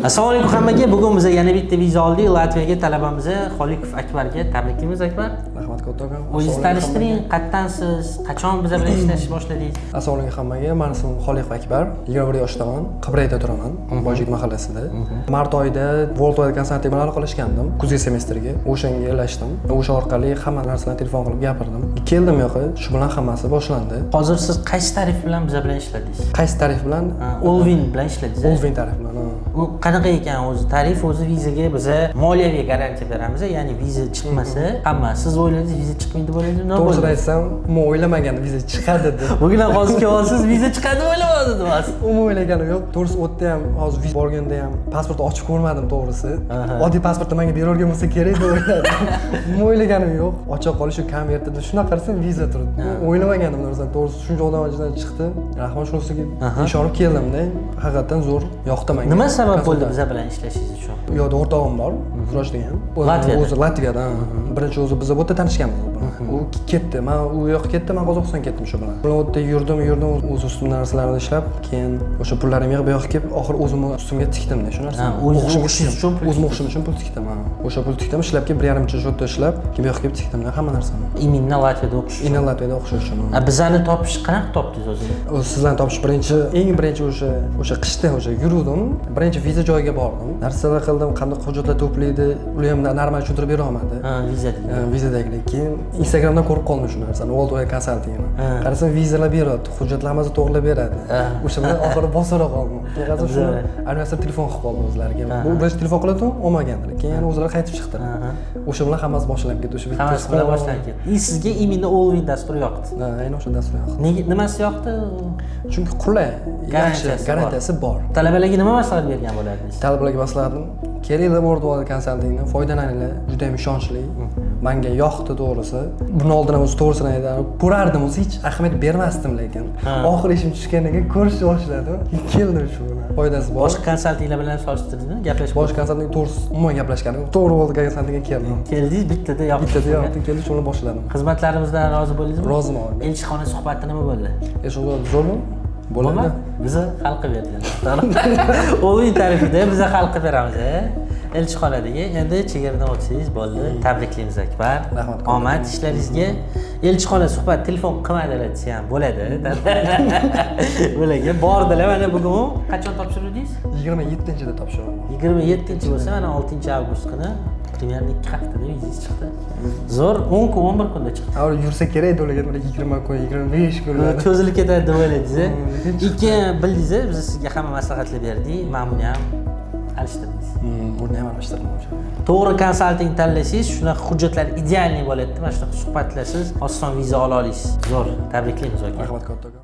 Assalomu alaykum hammaga. Bugun biz yana bitta viza oldik. Latviyaga talabamiz Xolikov Akbarga tabriklaymiz Akbar. Rahmat kattaga. O'zingiz tanishtiring, qayerdansiz, qachon biz bilan ishlashni boshladingiz? Assalomu alaykum hammaga. Men ismim Xolikov Akbar, 21 yoshdaman. Qibrayda turaman, Boyjik mahallasida. Mart oyida Worldwide konserti bilan aloqalashgandim. Kuzgi semestrga. O'shanga elashdim. O'sha orqali hamma narsani telefon qilib gapirdim. Keldim yo'qi, shu bilan hammasi boshlandi. Hozir siz qaysi tarif bilan biz bilan ishladingiz? Qaysi tarif bilan? Olvin bilan ishladingiz. Olvin tarif bilan. U qanaqa ekan o'zi tarif? O'zi vizaga biz moliyaviy garantiya beramiz. Ya'ni viza chiqmasa, hamma siz o'yladingiz viza chiqmaydi deb o'yladingiz. To'g'ri aytsam, men o'ylamagan viza chiqadi deb. Bugun ham hozir kelasiz, viza chiqadi deb o'ylamadim mas. Umuman o'ylaganim yo'q. To'g'risi o'tda ham, hozir viza borganda ham pasport ochib ko'rmadim to'g'risi. Oddiy pasportni menga berorgan bo'lsa kerak deb o'yladim. Umuman o'ylaganim yo'q. Ochiq qolish shu konvertida shunaqa qarasam viza turibdi. O'ylamagandim to'g'risi. To'g'risi shuncha odam ichidan chiqdi. Rahmat shunisiga ishonib keldimda. Haqiqatan zo'r yoqdi menga. Nima sabab bo'ldi biz bilan ishlashingiz uchun? U yoqda o'rtog'im bor, Firosh degan. O'zi Latviyadan. Birinchi o'zi biz bu yerda tanishganmiz u bilan. U ketdi. Men u yoqqa ketdim, men Qozog'istonga ketdim shu bilan. Bilan o'tda yurdim, o'z ustimdan narsalarni ishlab, keyin o'sha pullarim yig'ib bu yoqqa kelib, oxir o'zimni ustimga tikdimda shu narsani. O'zim uchun pul tikdim. O'sha pul tikdim, ishlab kelib 1,5 yil shu ishlab, keyin bu yoqqa kelib tikdimda hamma narsani. Iminna Latviyada o'qish. Iminna Latviyada o'qish uchun. Bizani topish qanaqa topdingiz o'zi? Sizlarni topish eng birinchi o'sha qishda yuruvdim. Birinchi viza joyiga bordim. Narsalar qildim, qanday hujjatlar to'playdi, ular ham normal tushuntirib bera olmadi. Vizadagilar. Keyin Instagramdan ko'rib qoldim shu narsani, Worldwide konsaltingni. Qarasam vizalar beradi, hujjatlarimizni to'g'rilab beradi. O'sha bilan oxiri bosira qoldim. Keyin shuni administrator telefon qilib qoldi o'zlariga. Bu birinchi telefon qildim, olmaganlar. Keyin o'zlari qaytib chiqdi. O'sha bilan hammasi boshlanib ketdi. O'sha bitta bilan boshlanib ketdi. Sizga iminda Olvin dasturi yoqdi. Ha, aynan o'sha dastur yoqdi. Nega nimasi yoqdi? Chunki qulay, yaxshi, garantiyasi bor. Talabalarga nima maslahat bergan bo'lardingiz? Talabalarga maslahatim, kerakli Worldwide konsaltingdan foydalaninglar, juda ham ishonchli. Menga yoqdi to'g'risi. Buni oldin o'zi to'g'risini aytaman, ko'rardim, o'zi hech ahamiyat bermasdim lekin. Oxir ishim tushgandan keyin ko'rishni boshladim. Keldim shu bilan. Foydasi bor. Boshqa konsaltinglar bilan solishtirdingizmi? Gaplashib. Boshqa konsalting to'g'risi umuman gaplashganim. To'g'ri Worldwide konsaltingga keldim. Keldingiz, bittada yoqdi. Keldi, shuni boshladim. Xizmatlarimizdan rozi bo'ldingizmi? Roziman. Elchixona suhbati nima bo'ldi? Zo'rmi? Bo'ladi. Biza xalqqa berdik. Olvin tarifida biza xalqqa beramiz. Elchixonadagi endi chegaradan o'tsangiz bo'ldi. Tabriklaymiz Akbar. Rahmat. Omad ishlaringizga. Elchixona suhbat telefon qilmadilar desa ham bo'ladi. Bularga bordilar. Mana bugun qachon topshirdingiz? 27-da topshirdim. 27 bo'lsa, mana 6-avgust kuni примерно 2 haftada vizangiz chiqdi. Zo'r, 10 kun, 11 kunda chiqdi. Avval yursa kerak do'lagan, 20 kun, 25 kunlar. Cho'zilib ketadi deb o'yladingiz. Ikki bildingiz, biz sizga hamma maslahatlar berdik. Men buni ham alishtirdingiz. Buni ham alishtirdim o'sha. To'g'ri konsalting tanlasangiz, shunaqa hujjatlar idealniy bo'ladi. Mana shunaqa suhbatlashasiz, oson viza ola olasiz. Zo'r, tabriklaymiz aka. Rahmat kattaga.